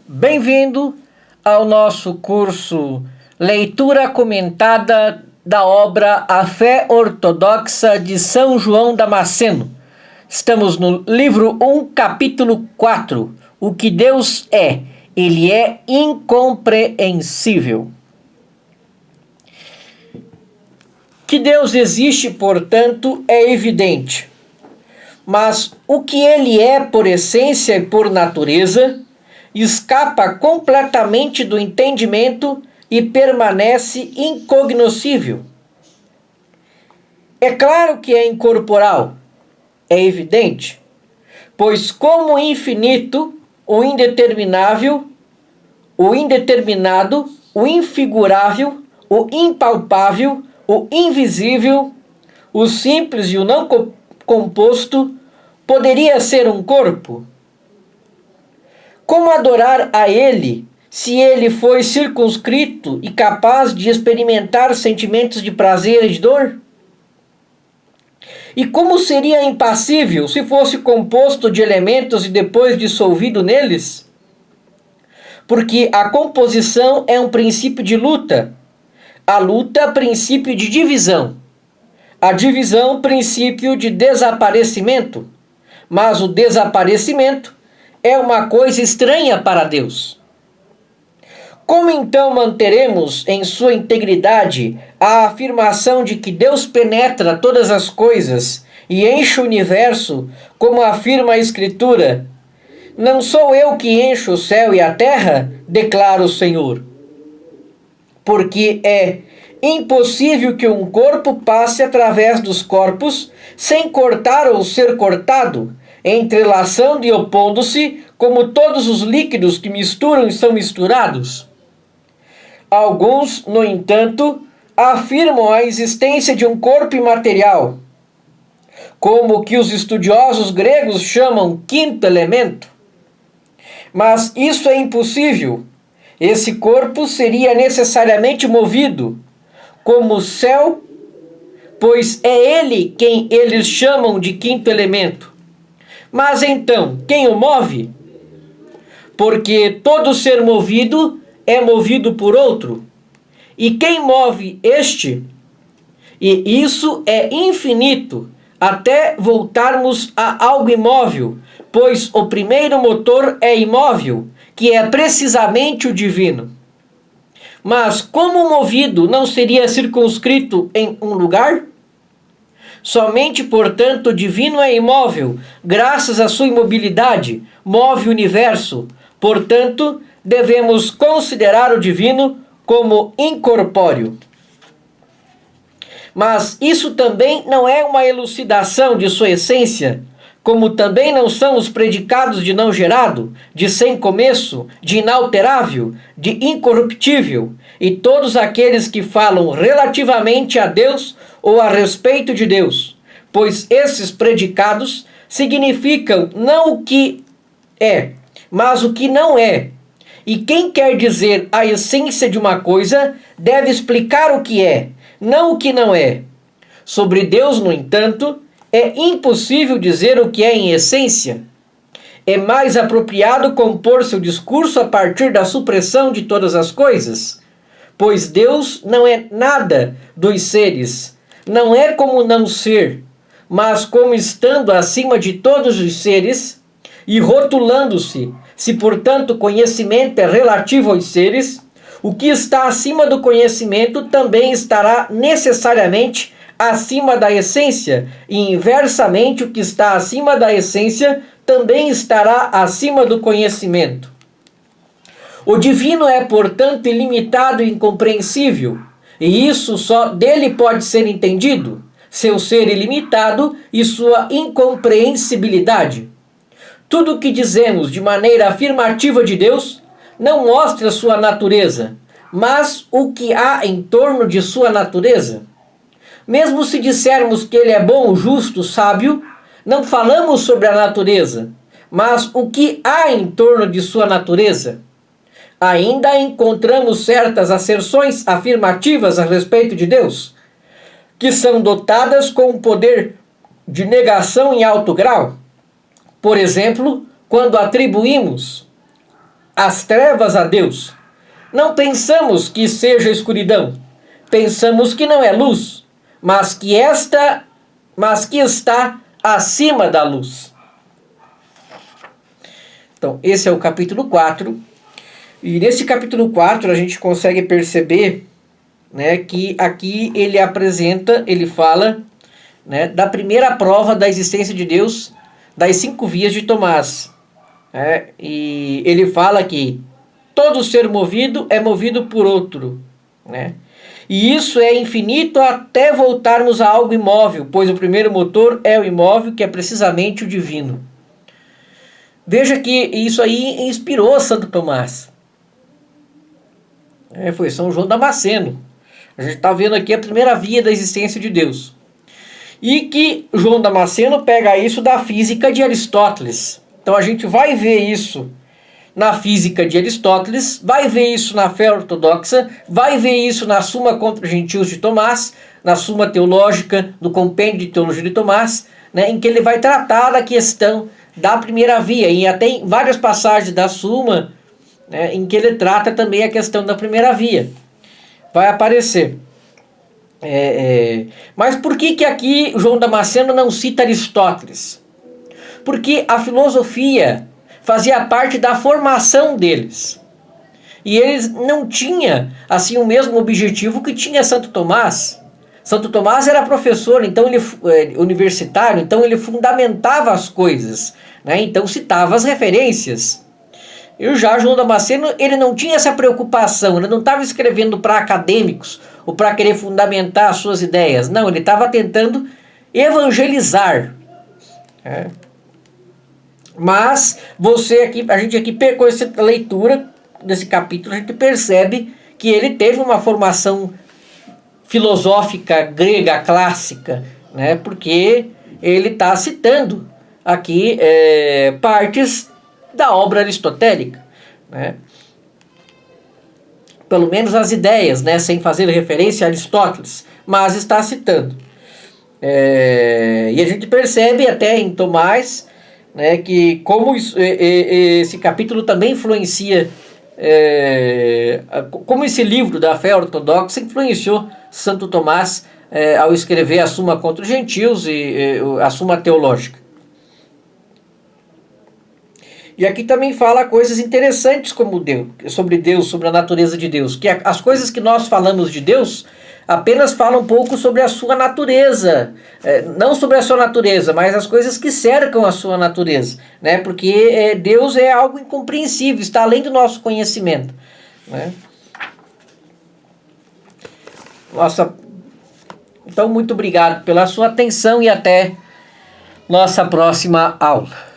Bem-vindo ao nosso curso Leitura Comentada da obra A Fé Ortodoxa de São João Damasceno. Estamos no livro 1, capítulo 4. O que Deus é. Ele é incompreensível. Que Deus existe, portanto, é evidente. Mas o que ele é por essência e por natureza escapa completamente do entendimento e permanece incognoscível. É claro que é incorporal, é evidente, pois como o infinito, o indeterminável, o indeterminado, o infigurável, o impalpável, o invisível, o simples e o não composto, poderia ser um corpo? Como adorar a ele, se ele foi circunscrito e capaz de experimentar sentimentos de prazer e de dor? E como seria impassível se fosse composto de elementos e depois dissolvido neles? Porque a composição é um princípio de luta, a luta, princípio de divisão, a divisão, princípio de desaparecimento, mas o desaparecimento é uma coisa estranha para Deus. Como então manteremos em sua integridade a afirmação de que Deus penetra todas as coisas e enche o universo, como afirma a Escritura? Não sou eu que encho o céu e a terra, declara o Senhor. Porque é impossível que um corpo passe através dos corpos sem cortar ou ser cortado, entrelaçando e opondo-se, como todos os líquidos que misturam e são misturados. Alguns, no entanto, afirmam a existência de um corpo imaterial, como o que os estudiosos gregos chamam quinto elemento. Mas isso é impossível. Esse corpo seria necessariamente movido, como o céu, pois é ele quem eles chamam de quinto elemento. Mas então, quem o move? Porque todo ser movido é movido por outro. E quem move este? E isso é infinito, até voltarmos a algo imóvel, pois o primeiro motor é imóvel, que é precisamente o divino. Mas como o movido não seria circunscrito em um lugar? Somente, portanto, o divino é imóvel, graças à sua imobilidade, move o universo. Portanto, devemos considerar o divino como incorpóreo. Mas isso também não é uma elucidação de sua essência, como também não são os predicados de não gerado, de sem começo, de inalterável, de incorruptível, e todos aqueles que falam relativamente a Deus ou a respeito de Deus, pois esses predicados significam não o que é, mas o que não é. E quem quer dizer a essência de uma coisa deve explicar o que é, não o que não é. Sobre Deus, no entanto, é impossível dizer o que é em essência. É mais apropriado compor seu discurso a partir da supressão de todas as coisas, pois Deus não é nada dos seres, não é como não ser, mas como estando acima de todos os seres e rotulando-se. Se, portanto, conhecimento é relativo aos seres, o que está acima do conhecimento também estará necessariamente acima da essência, e inversamente o que está acima da essência também estará acima do conhecimento. O divino é, portanto, ilimitado e incompreensível, e isso só dele pode ser entendido, seu ser ilimitado e sua incompreensibilidade. Tudo o que dizemos de maneira afirmativa de Deus não mostra sua natureza, mas o que há em torno de sua natureza. Mesmo se dissermos que ele é bom, justo, sábio, não falamos sobre a natureza, mas o que há em torno de sua natureza. Ainda encontramos certas asserções afirmativas a respeito de Deus, que são dotadas com um poder de negação em alto grau. Por exemplo, quando atribuímos as trevas a Deus. Não pensamos que seja escuridão. Pensamos que não é luz, mas que está acima da luz. Então, esse é o capítulo 4. E nesse capítulo 4 a gente consegue perceber, né, que aqui ele fala, né, da primeira prova da existência de Deus, das 5 vias de Tomás. E ele fala que todo ser movido é movido por outro, né? E isso é infinito até voltarmos a algo imóvel, pois o primeiro motor é o imóvel, que é precisamente o divino. Veja que isso aí inspirou Santo Tomás. Foi São João Damasceno. A gente está vendo aqui a primeira via da existência de Deus. E que João Damasceno pega isso da física de Aristóteles. Então a gente vai ver isso na física de Aristóteles, vai ver isso na fé ortodoxa, vai ver isso na Suma contra os Gentios de Tomás, na Suma Teológica, no Compêndio de Teologia de Tomás, né, em que ele vai tratar da questão da primeira via, e até em várias passagens da Suma, né, em que ele trata também a questão da primeira via. Vai aparecer. Mas por que aqui João Damasceno não cita Aristóteles? Porque a filosofia fazia parte da formação deles. E eles não tinham assim o mesmo objetivo que tinha Santo Tomás. Santo Tomás era professor, então ele universitário, então ele fundamentava as coisas, né? Então citava as referências. E já João Damasceno, ele não tinha essa preocupação, ele não estava escrevendo para acadêmicos ou para querer fundamentar as suas ideias. Não, ele estava tentando evangelizar. Mas a gente aqui com essa leitura desse capítulo, a gente percebe que ele teve uma formação filosófica grega clássica, né? Porque ele está citando aqui partes da obra aristotélica, né? Pelo menos as ideias, né? Sem fazer referência a Aristóteles, mas está citando. E a gente percebe até em Tomás, né, que como esse capítulo também influencia, como esse livro da fé ortodoxa influenciou Santo Tomás ao escrever a Suma contra os Gentios e a Suma Teológica. E aqui também fala coisas interessantes como sobre Deus, sobre a natureza de Deus. Que as coisas que nós falamos de Deus apenas falam um pouco sobre a sua natureza. Não sobre a sua natureza, mas as coisas que cercam a sua natureza. Né? Porque Deus é algo incompreensível, está além do nosso conhecimento. Né? Então, muito obrigado pela sua atenção e até nossa próxima aula.